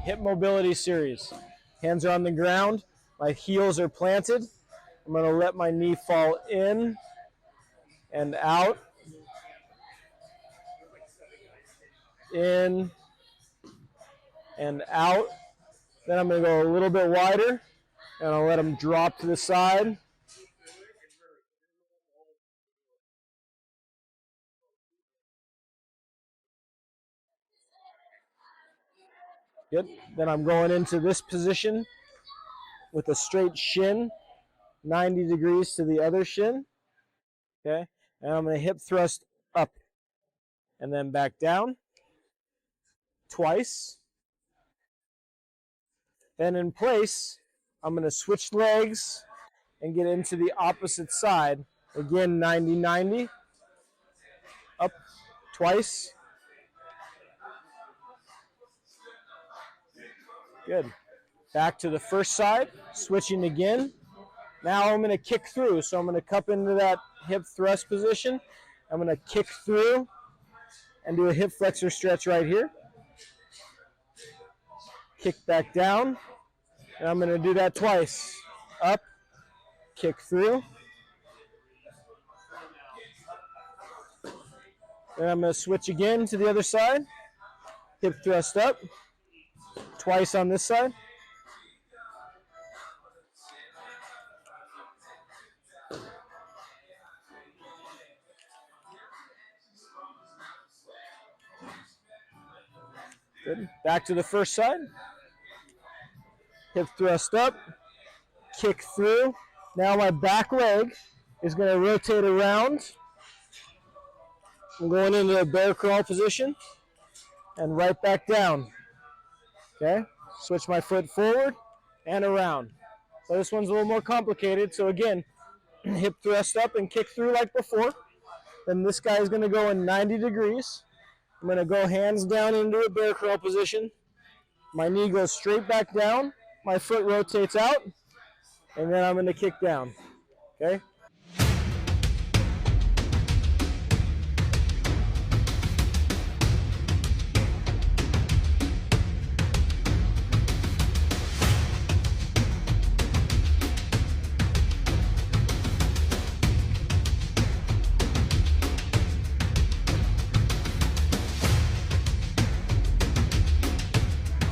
hip mobility series. Hands are on the ground, my heels are planted. I'm going to let my knee fall in and out, in and out. Then I'm going to go a little bit wider, and I'll let them drop to the side. Good. Then I'm going into this position with a straight shin, 90 degrees to the other shin. Okay. And I'm going to hip thrust up and then back down twice. Then in place, I'm going to switch legs and get into the opposite side. Again, 90-90. Up twice. Good. Back to the first side, switching again. Now I'm going to kick through. So I'm going to cup into that hip thrust position. I'm going to kick through and do a hip flexor stretch right here. Kick back down. And I'm going to do that twice. Up, kick through. Then I'm going to switch again to the other side. Hip thrust up. Twice on this side. Good. Back to the first side. Hip thrust up. Kick through. Now my back leg is going to rotate around. I'm going into a bear crawl position and right back down. Okay, switch my foot forward and around. So this one's a little more complicated. So again, hip thrust up and kick through like before. Then this guy is going to go in 90 degrees. I'm going to go hands down into a bear crawl position. My knee goes straight back down. My foot rotates out. And then I'm going to kick down. Okay?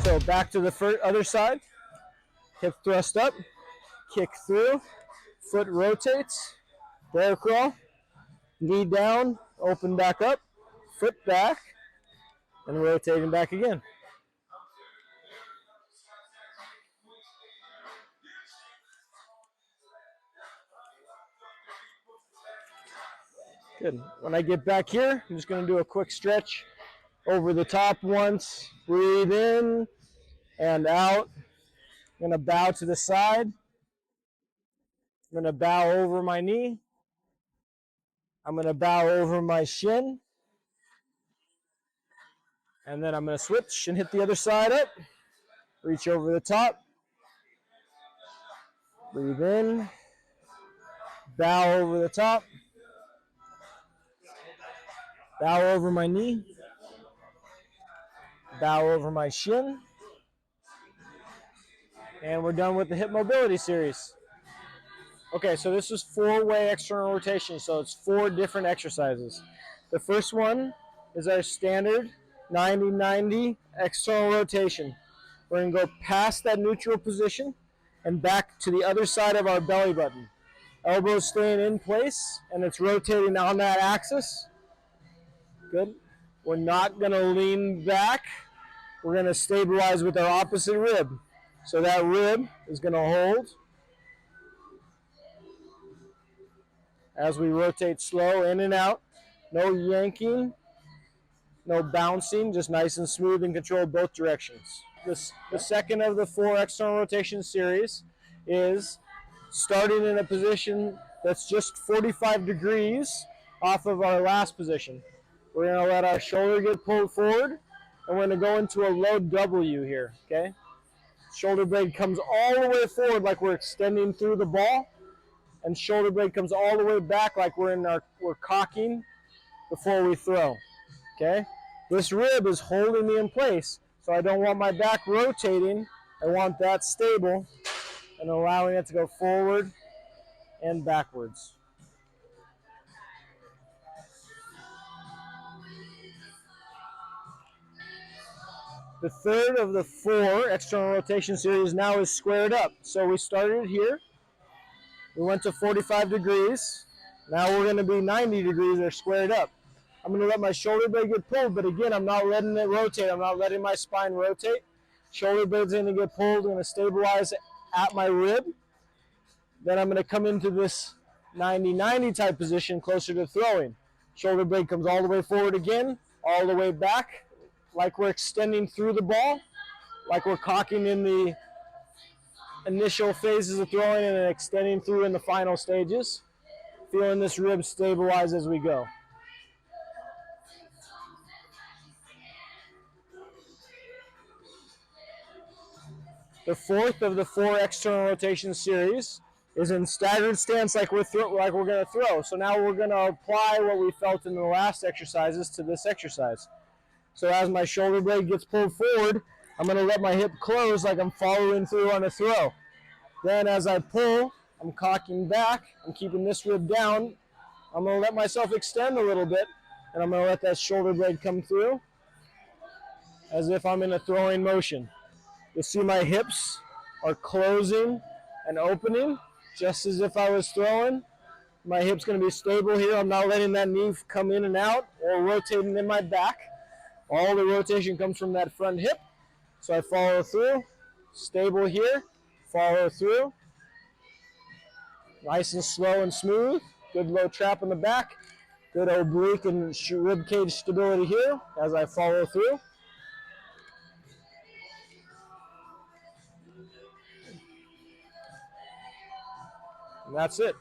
So back to the other side. Hip thrust up, kick through, foot rotates, bear crawl, knee down, open back up, foot back, and rotating back again. Good. When I get back here, I'm just going to do a quick stretch over the top once. Breathe in and out. I'm going to bow to the side. I'm going to bow over my knee. I'm going to bow over my shin. And then I'm going to switch and hit the other side up. Reach over the top. Breathe in. Bow over the top. Bow over my knee. Bow over my shin. And we're done with the hip mobility series. Okay, so this is 4-way external rotation, so it's 4 different exercises. The first one is our standard 90-90 external rotation. We're going to go past that neutral position and back to the other side of our belly button. Elbows staying in place, and it's rotating on that axis. Good. We're not going to lean back. We're going to stabilize with our opposite rib. So that rib is going to hold as we rotate slow in and out. No yanking, no bouncing, just nice and smooth and controlled both directions. The second of the 4 external rotation series is starting in a position that's just 45 degrees off of our last position. We're going to let our shoulder get pulled forward, and we're going to go into a low W here, okay? Shoulder blade comes all the way forward like we're extending through the ball, and shoulder blade comes all the way back like we're cocking before we throw, okay? This rib is holding me in place, So I don't want my back rotating. I want that stable and allowing it to go forward and backwards. The third of the 4 external rotation series now is squared up. So we started here. We went to 45 degrees. Now we're going to be 90 degrees or squared up. I'm going to let my shoulder blade get pulled, but again, I'm not letting it rotate. I'm not letting my spine rotate. Shoulder blade's going to get pulled. I'm going to stabilize at my rib. Then I'm going to come into this 90-90 type position closer to throwing. Shoulder blade comes all the way forward again, all the way back, like we're extending through the ball, like we're cocking in the initial phases of throwing and then extending through in the final stages. Feeling this rib stabilize as we go. The fourth of the 4 external rotation series is in staggered stance like we're going to throw. So now we're going to apply what we felt in the last exercises to this exercise. So as my shoulder blade gets pulled forward, I'm going to let my hip close like I'm following through on a throw. Then as I pull, I'm cocking back. I'm keeping this rib down. I'm going to let myself extend a little bit, and I'm going to let that shoulder blade come through as if I'm in a throwing motion. You'll see my hips are closing and opening, just as if I was throwing. My hip's going to be stable here. I'm not letting that knee come in and out or rotating in my back. All the rotation comes from that front hip. So I follow through, stable here, follow through. Nice and slow and smooth. Good low trap in the back. Good oblique and rib cage stability here as I follow through. And that's it.